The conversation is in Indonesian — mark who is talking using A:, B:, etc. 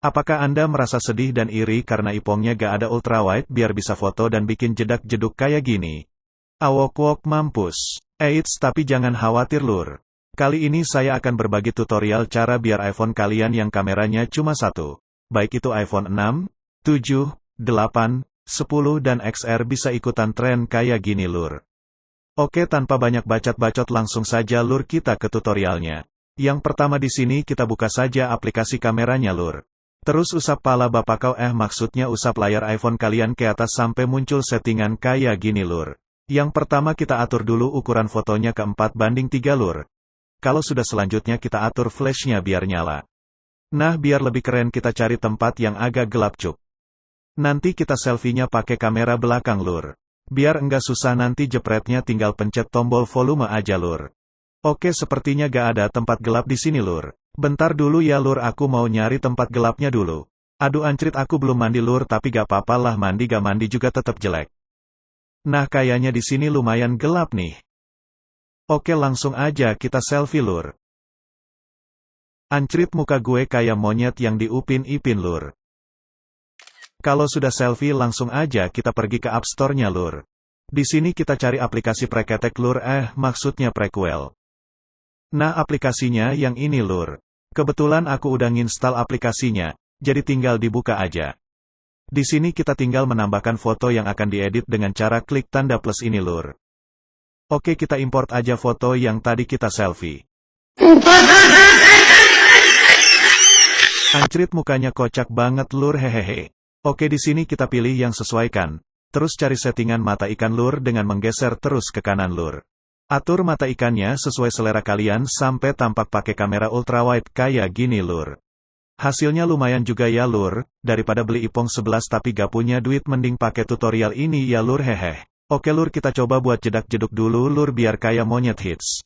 A: Apakah Anda merasa sedih dan iri karena iPhone-nya gak ada ultrawide biar bisa foto dan bikin jedak-jeduk kayak gini? Awok-wok mampus. Eits, tapi jangan khawatir lur. Kali ini saya akan berbagi tutorial cara biar iPhone kalian yang kameranya cuma satu, baik itu iPhone 6, 7, 8, 10 dan XR bisa ikutan tren kayak gini lur. Oke, tanpa banyak bacot-bacot langsung saja lur kita ke tutorialnya. Yang pertama di sini kita buka saja aplikasi kameranya lur. Terus usap pala bapak kau maksudnya usap layar iPhone kalian ke atas sampai muncul settingan kayak gini lur. Yang pertama kita atur dulu ukuran fotonya ke 4:3 lur. Kalau sudah selanjutnya kita atur flashnya biar nyala. Nah biar lebih keren kita cari tempat yang agak gelap cuk. Nanti kita selfie-nya pakai kamera belakang lur. Biar enggak susah nanti jepretnya tinggal pencet tombol volume aja lur. Oke sepertinya gak ada tempat gelap di sini lur. Bentar dulu ya lur, aku mau nyari tempat gelapnya dulu. Aduh anjrit, aku belum mandi lur, tapi gak apa-apa lah, mandi gak mandi juga tetap jelek. Nah kayaknya di sini lumayan gelap nih. Oke langsung aja kita selfie lur. Anjrit, muka gue kayak monyet yang diupin-ipin lur. Kalau sudah selfie langsung aja kita pergi ke App Store-nya lur. Di sini kita cari aplikasi Preketek lur, maksudnya Prequel. Nah aplikasinya yang ini lur. Kebetulan aku udah nginstal aplikasinya, jadi tinggal dibuka aja. Di sini kita tinggal menambahkan foto yang akan diedit dengan cara klik tanda plus ini lur. Oke kita import aja foto yang tadi kita selfie. Anjrit, mukanya kocak banget lur, hehehe. Oke di sini kita pilih yang sesuaikan. Terus cari settingan mata ikan lur dengan menggeser terus ke kanan lur. Atur mata ikannya sesuai selera kalian sampai tampak pakai kamera ultrawide kayak gini lur. Hasilnya lumayan juga ya lur, daripada beli iPhone 11 tapi gak punya duit mending pakai tutorial ini ya lur, hehe. Oke lur, kita coba buat jedak-jeduk dulu lur biar kayak monyet hits.